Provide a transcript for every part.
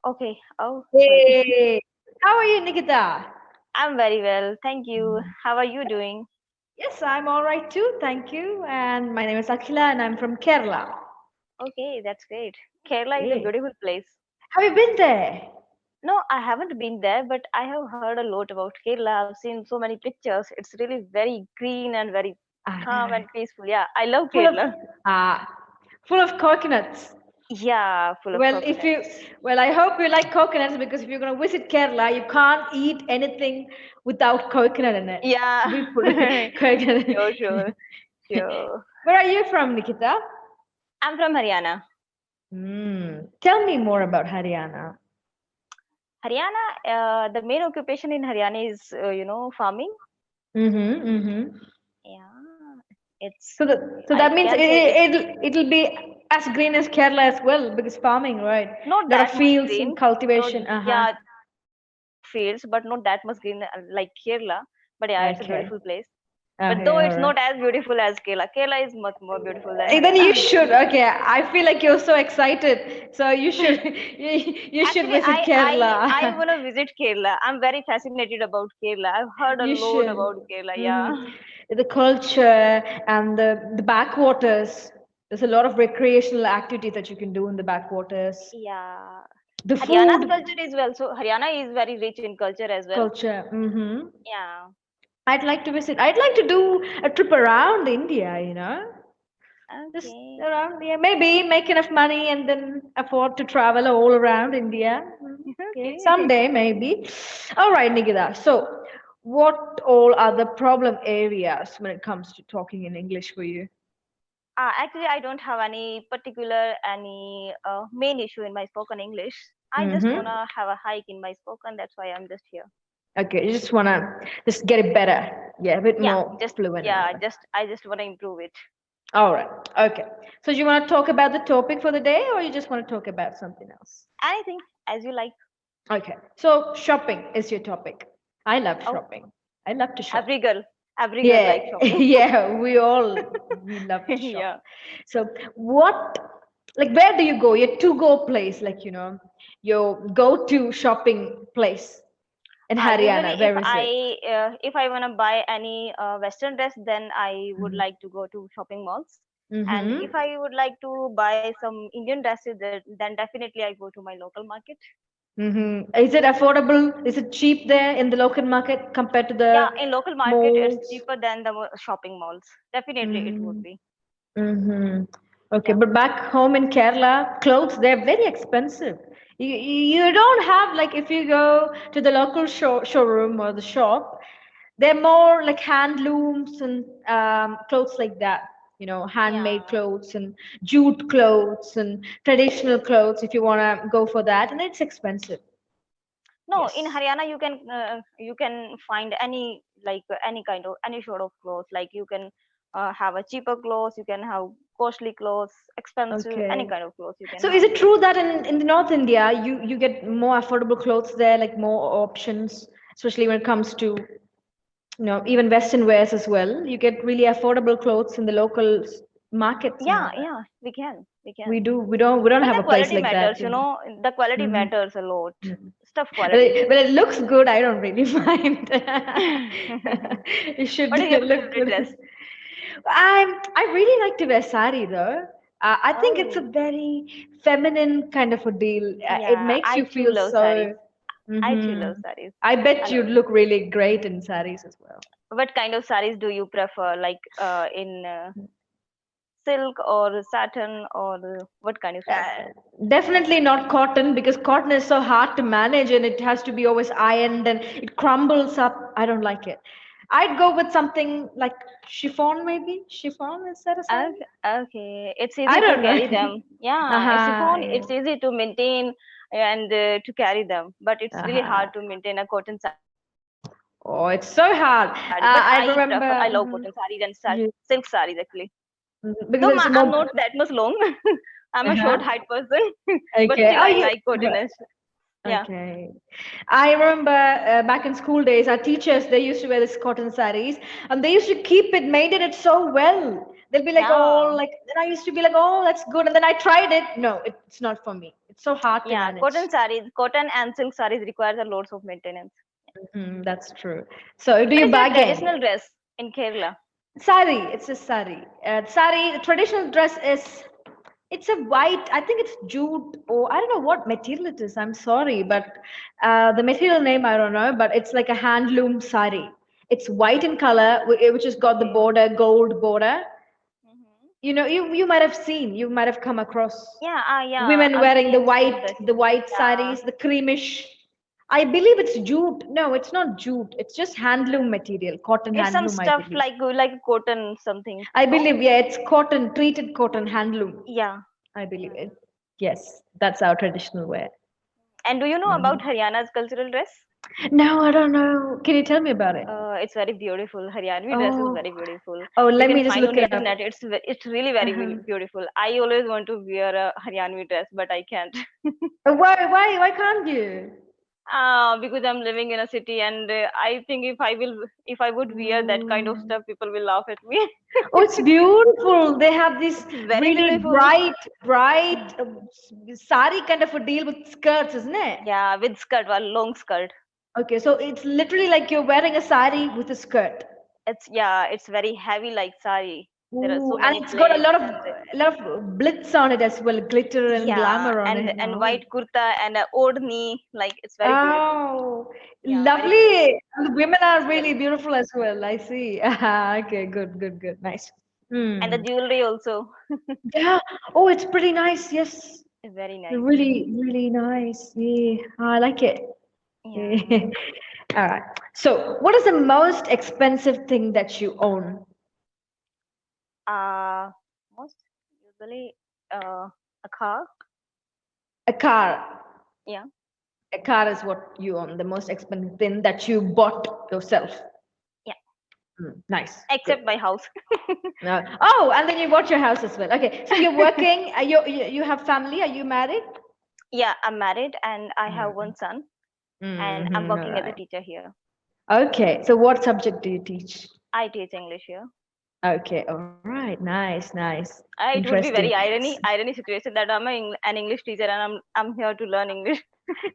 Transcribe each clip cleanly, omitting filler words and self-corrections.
Okay. Oh, sorry. Hey, how are you, Nikita? I'm very well. Thank you. How are you doing? Yes, I'm all right too. Thank you. And my name is Akhila, and I'm from Kerala. Okay, that's great. Kerala is a Hey, beautiful place. have you been there? No, I haven't been there, but I have heard a lot about Kerala. I've seen so many pictures. It's really very green and very calm Ah, and peaceful. Yeah, I love full of Kerala. ah, full of coconuts. Yeah, full of Well, if you, coconuts. well, I hope you like coconuts because if you're going to visit Kerala, you can't eat anything without coconut in it. Yeah. We put coconut. Sure, sure, sure. Where are you from, Nikita? I'm from Haryana. Tell me more about Haryana. Haryana, the main occupation in Haryana is, farming. Mm-hmm, mm-hmm. Yeah, it's So I that means can say it's it'll be as green as Kerala as well because farming, right? not Lot of that much fields and green. Not cultivation. Uh-huh. yeah, fields, but not that much green like Kerala. But yeah, it's a Okay. beautiful place. But Okay, though all it's right. not as beautiful as Kerala. Kerala is much more beautiful than Then you Haryana. should. Okay, I feel like you're so excited. So you should you should Actually, visit I Kerala. wanna visit Kerala. I'm very fascinated about Kerala. I've heard a You lot should. about Kerala. Hmm. Yeah, The culture and the backwaters. There's a lot of recreational activities that you can do in the backwaters. yeah. The Haryana's food culture is well. So Haryana is very rich in culture as well. culture. Hmm. Yeah. I'd like to visit. I'd like to do a trip around India, just Okay. around, yeah, maybe make enough money and then afford to travel all around India. Yeah, Okay. someday maybe. All right, Nikita. So, what all are the problem areas when it comes to talking in English for you? Actually, I don't have any main issue in my spoken English. I just Mm-hmm. wanna have a hike in my spoken. That's why I'm just here. Okay, you just wanna just get it better. Yeah, a bit Yeah, more just fluent and all yeah, that. just I just wanna improve it. All right. Okay. So, you want to talk about the topic for the day, or you just want to talk about something else? Anything as you like. Okay. So shopping is your topic. I love Oh, shopping. I love to shop. every girl, every girl likes Yeah, shopping. yeah, we love to shop. Yeah, So what like where do you go? Your to-go place, like your go-to shopping place in usually Haryana. Where is it? if I wanna buy any Western dress, then I would Mm-hmm. like to go to shopping malls. And if Mm-hmm. I would like to buy some Indian dresses, then definitely I go to my local market. Mm-hmm. Is it affordable? Is it cheap there in the local market compared to Yeah, the in local market, it's malls? cheaper than the shopping malls. Definitely, it would Mm-hmm. be. Mm-hmm. Okay, Yeah. but back home in Kerala, clothes they're very expensive. You don't have like if you go to the local showroom or the shop, they're more like handlooms and clothes like that. Handmade Yeah. clothes and jute clothes and traditional clothes if you want to go for that, and it's expensive. No, in Yes. Haryana you can find any kind of any sort of clothes. Like you can have a cheaper clothes, you can have costly clothes, expensive, any Okay. kind of clothes you can So is have. it true that in the North India you get more affordable clothes there, like more options, especially when it comes to even Western wears as well. You get really affordable clothes in the local markets and Yeah, all that. yeah, we can, we We can. do. We don't But have the a place quality like that. matters, the quality Hmm. matters a lot. Stuff Well, quality. it looks good. I don't really mind. It should What is your look favorite dress? good. I really like to wear sari though. I think it's a Oh, very feminine kind of a deal. It yeah, makes I you too feel love sarees. so. I too Hmm. love sarees I a bet lot. you'd look really great in saris as well. What kind of sarees do you prefer? Like in silk or satin or what kind of sarees? Uh, Definitely not cotton because cotton is so hard to manage and it has to be always ironed and it crumbles up. I don't like it. I'd go with something like chiffon, maybe. Chiffon, is that a sign? Okay, okay. It's I easy to don't carry know. them. Yeah, a Aha, chiffon, yeah. it's easy to maintain and to carry them, but it's really hard Aha. to maintain a cotton saree. But I prefer cotton sarees Oh, and it's so hard. I I love remember. cotton sarees and You, silk sarees actually. because it's I'm not more. that much long. I'm a short Uh-huh. height person, but Okay. still Oh, I you. like cottonish. Yeah. Okay. I remember back in school days, our teachers, they used to wear this cotton sarees and they used to keep it, maintain it so well. They'll be like, oh, Yeah. like, then I used to be like, oh, that's good. And then I tried it. No, it's not for me. It's so hard to Yeah, manage. cotton and silk sarees requires a lots of maintenance. That's true. So do What you is your bargain? traditional dress in Kerala? Sari, it's a sari. Sari, the traditional dress is, it's a white, I think it's jute, or I don't know what material it is. I'm sorry, but the material name I don't know, but it's like a handloom sari. It's white in color, which has got the Okay. border, gold border. Hmm. You might have seen, you might have come across Yeah, yeah, women I've wearing seen that. the white Yeah, saris, the creamish. I believe it's jute. No, it's not jute. It's just handloom material, cotton it's some handloom, I stuff believe. like cotton something. I No. believe, yeah, it's cotton, treated cotton handloom. Yeah, I yeah, believe yeah. it. Yes, that's our traditional wear. And do you know about Mhm. Haryana's cultural dress? No, I don't know. Can you tell me about it? It's very beautiful. Haryanvi dress is Oh, very beautiful. oh, You let can me just find look on it the up. internet. It's really very Uh-huh. beautiful. I always want to wear a Haryanvi dress, but I can't. Why can't you? Because I'm living in a city, and I think if I would wear that kind of Mm. stuff, people will laugh at me. Oh, it's beautiful. They have this It's very really beautiful. bright sari kind of a deal with skirts, isn't it? Yeah, with skirt, a long skirt. Okay, so it's literally like you're wearing a sari with a skirt. It's very heavy like sari. There are Ooh, so and many it's got plates, and a lot of blitz on it as well, glitter and yeah, glamour on it. and Oh, white kurta and a old knee. Like it's very beautiful. oh, Yeah, very beautiful. lovely. And the women are It's really very beautiful as well. I see. Okay, good, nice. and the Hmm. jewelry also Yeah. Oh, it's pretty nice. Yes, is very nice. really nice. Yeah, I like it. Yeah. Yeah. All right. So, what is the most expensive thing that you own? Uh, Most usually a car. A car. Yeah. A car is what you own, the most expensive thing that you bought yourself. Yeah. Nice. Good. Except my house. Oh, and then you bought your house as well. Okay, so you're working. You have family. Are you married? Yeah, I'm married and I have Mm-hmm. one son, and I'm All working as a right. teacher here. Okay, so what subject do you teach? I teach English here. Okay, all right. Nice. It would be Interesting. very irony situation that an English teacher and I'm here to learn English.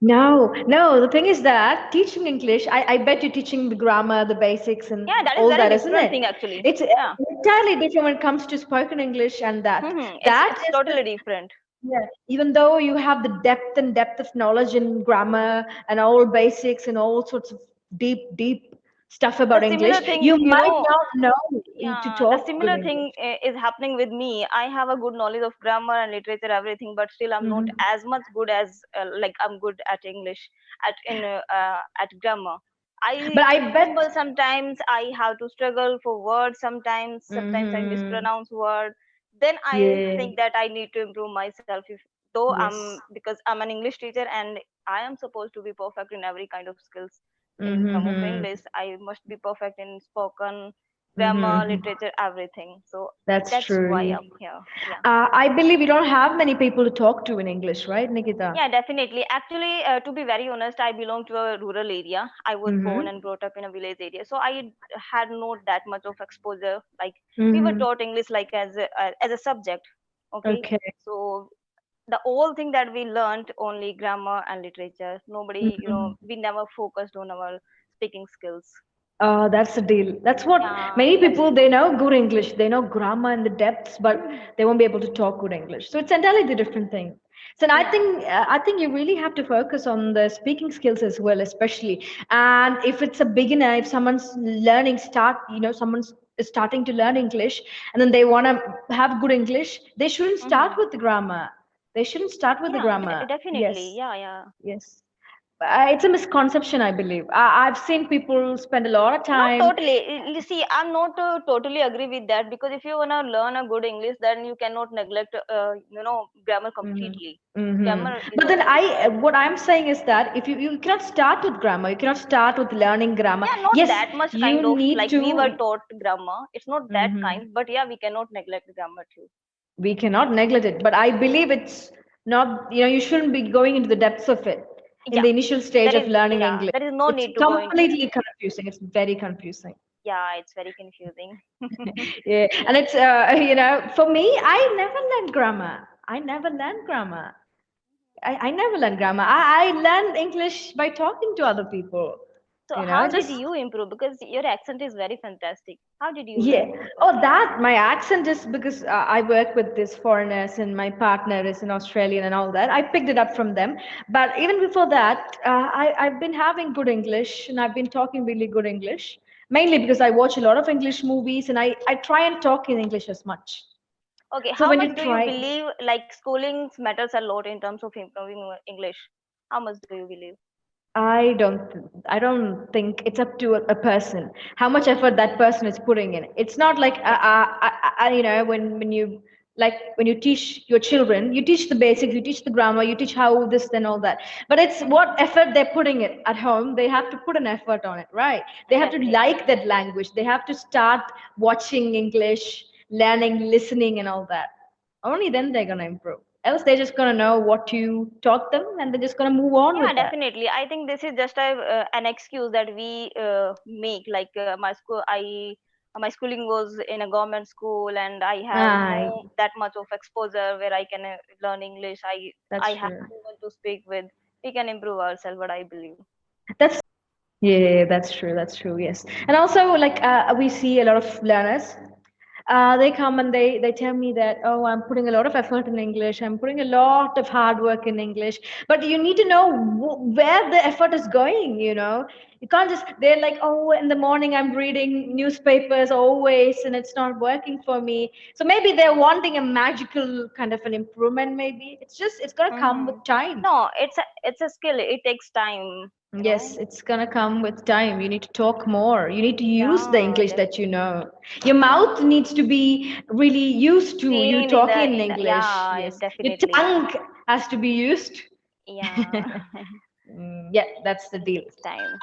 No, the thing is that teaching English, I bet you're teaching the grammar, the basics, and Yeah, that is all very that, isn't different it? thing actually. It's Yeah. entirely different when it comes to spoken English and that. That It's is the, totally different. yeah, even though you have the depth of knowledge in grammar and all basics and all sorts of deep stuff The about English, similar thing, you might not know to yeah, the talk good similar English. thing is happening with me. I have a good knowledge of grammar and literature, everything, but still I'm not Hmm. as much good as like I'm good at English at grammar. I But I bet. stumble sometimes. I have to struggle for words sometimes. Sometimes I Hmm. mispronounce word. Then I Yeah. think that I need to improve myself. If though I'm Yes. because I'm an English teacher and I am supposed to be perfect in every kind of skills in term of Mm-hmm. English. I must be perfect in spoken, grammar, Mm-hmm. literature, everything. So That's that's why true. I'm here. Yeah. I believe you don't have many people to talk to in English, right, Nikita? Yeah, definitely. Actually, to be very honest, I belong to a rural area. I was born Mm-hmm. and brought up in a village area, so I had not that much of exposure. Like we were Mm-hmm. taught English like as a subject. Okay, Okay. so the whole thing that we learned only grammar and literature. Nobody, Mm-hmm. we never focused on our speaking skills. That's the deal. That's what Yeah, many that's people, they know good English, they know grammar and the depths, but they won't be able to talk good English. So it's entirely the different thing. So and yeah. I think you really have to focus on the speaking skills as well, especially. And if it's a beginner, if someone's someone's starting to learn English, and then they want to have good English, they shouldn't start Hmm. with the grammar. They shouldn't start with the Yeah, grammar. definitely. Yes, Yeah. yes. It's a misconception, I believe. I've seen people spend a lot of Not time. totally. You see, I'm not totally agree with that because if you wanna learn a good English, then you cannot neglect, grammar Hmm. completely. Hmm. Grammar is But then also required. what I'm saying is that if you cannot start with grammar, you cannot start with learning grammar. Yeah, not Yes, that much you kind of need like we were to. taught grammar. It's not that Hmm. kind, but yeah, we cannot neglect grammar too. We cannot neglect it, but I believe it's not. You shouldn't be going into the depths of it in Yeah, the initial stage of learning English. there is no It's need to go into. completely confusing. It's very confusing. Yeah, it's very confusing. Yeah, and it's for me, I never learned grammar. I never learned grammar. I never learned grammar. I learned English by talking to other people. So how did Just you improve? Because your accent is very fantastic. How did you yeah. learn it Oh, firstly? that my accent is because I work with these foreigners and my partner is an Australian and all that. I picked it up from them. But even before that, I've been having good English and I've been talking really good English. Mainly because I watch a lot of English movies and I try and talk in English as much. Okay, So how when much you do you try, believe like schooling matters a lot in terms of improving English? How much do you believe? I don't think it's up to a person how much effort that person is putting in. It's not like Okay. when you teach your children, you teach the basics, you teach the grammar, you teach how this and all that. But it's what Mhm. effort they're putting it at home. They have to put an effort on it, right? They have to Definitely. like that language. They have to start watching English, learning, listening, and all that. Only then they're gonna improve. Else they're just gonna know what you taught them, and they're just gonna move on Yeah, with that. definitely. I think this is just an excuse that we make. Like my schooling was in a government school, and I have Ah, no that much of exposure where I can learn English. I that's have true. no one to speak with. We can improve ourselves, what I believe. That's yeah, that's true. That's true. Yes, and also like we see a lot of learners. They come and they tell me that, oh, I'm putting a lot of effort in English. I'm putting a lot of hard work in English. But you need to know where the effort is going. You can't just they're like, oh, in the morning I'm reading newspapers always, and it's not working for me. So maybe they're wanting a magical kind of an improvement. Maybe it's gonna come with Hmm. time. No, it's a skill. It takes time, you Yes, know. it's gonna come with time. You need to talk more. You need to use the Yeah, English that you definitely. know. Your mouth needs to be really used to you Trained in talking the in English. yeah, Yes. Your definitely. tongue has to be used. Yeah. Yeah, that's the It deal. takes time.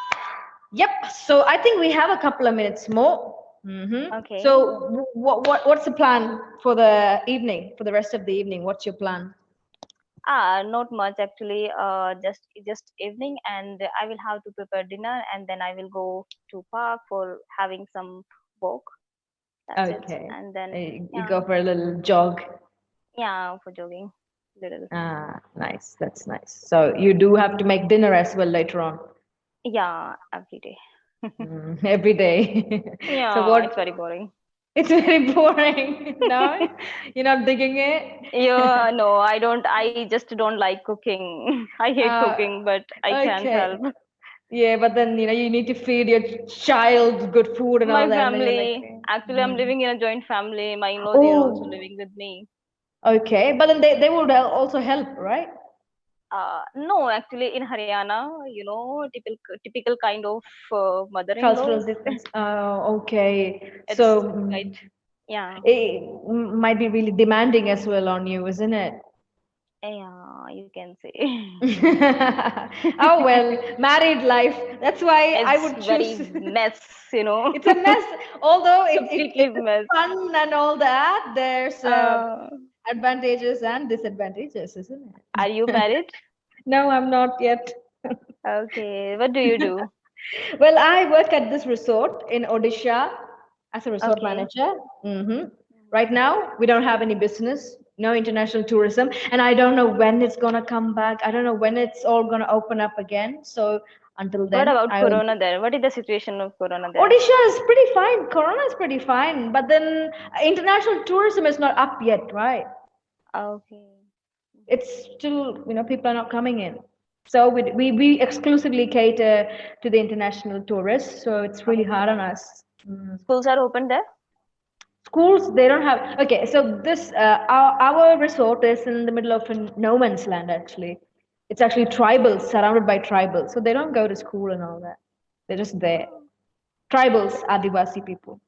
Yep. So I think we have a couple of minutes more. Okay. So what's the plan for the evening, for the rest of the evening? What's your plan? Not much actually. Just evening, and I will have to prepare dinner, and then I will go to park for having some walk. That's it. Okay. And then You yeah, go for a little jog. yeah, for jogging, little. Ah, nice. That's nice. So you do have to make dinner as well later on. Yeah, every day. Every day. So Yeah, it's what? very boring. It's very boring. No, you're not digging it. Yeah, no, I don't. I just don't like cooking. I hate Uh, cooking, but I can't okay. help. Yeah, but then you need to feed your child good food and all My that, and then you're like, family, actually, I'm mm. living in a joint family. My in-laws are also Oh, living with me. okay. But then they would also help, right? No, actually, in Haryana, typical kind of Cultural mother-in-laws. difference. Okay. It's So quite, yeah, it might be really demanding as well on you, isn't it? yeah, you can say. Oh well, married life. That's why I It's would very choose. mess. It's a mess. Although Completely it's mess. fun and all that, there's Uh, advantages and disadvantages, isn't are you it? married? No, I'm not yet. Okay, what do you do? Well, I work at this resort in Odisha as a resort Okay. manager. hmm Right now, we don't have any business, no international tourism, and I don't know when it's gonna come back. I don't know when it's all gonna open up again. So until What then, about I will. Corona there? What is the situation of Corona there? Odisha is pretty fine. Corona is pretty fine, but then international tourism is not up yet, right? Okay. It's still, people are not coming in. So we exclusively cater to the international tourists. So it's really hard on Okay. us. Schools are open there? Schools, they don't have. Okay, so this our resort is in the middle of a no man's land. Actually, it's actually tribals, surrounded by tribals. So they don't go to school and all that. They're just there. Oh. Tribals, Adivasi people.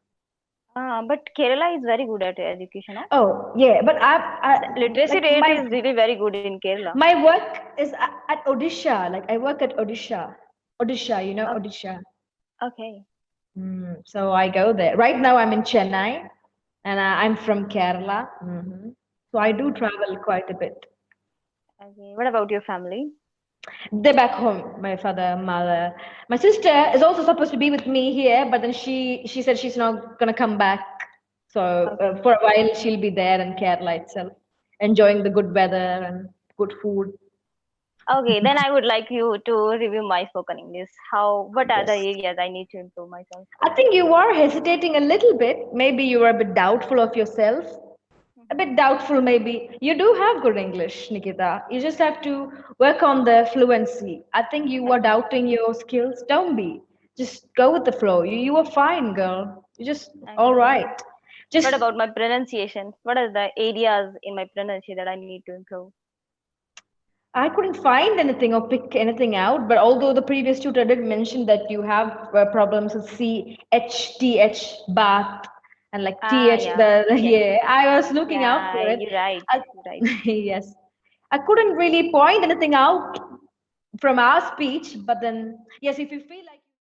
But Kerala is very good at education, no? Oh yeah, but The literacy like rate is really very good in Kerala. my work is at Odisha. Like I work at Odisha. Odisha, Okay. Odisha. Okay. So I go there. Right now I'm in Chennai, and I'm from Kerala. So I do Okay. travel quite a bit. Okay. What about your family? They're back home. My father, mother, my sister is also supposed to be with me here, but then she said she's not gonna come back. So Okay. for a while she'll be there in Kerala itself, enjoying the good weather and good food. Okay, then I would like you to review my spoken English. What are the Yes. areas I need to improve myself? I think you are hesitating a little bit. Maybe you are a bit doubtful of yourself. A Mhm. bit doubtful, maybe. You do have good English, Nikita. You just have to work on the fluency. I think you are Okay, doubting your skills. Don't be. Just go with the flow. You are fine, girl. You're just all okay. right. What Just about my pronunciation? What are the areas in my pronunciation that I need to improve? I couldn't find anything or pick anything out, but although the previous tutor did mention that you have problems with CH, bath, and like Ah, TH, yeah, yes, yeah, I was looking out yeah. for it. You're right. I, You're right. yes, I couldn't really point anything out from our speech, but then, yes, if you feel like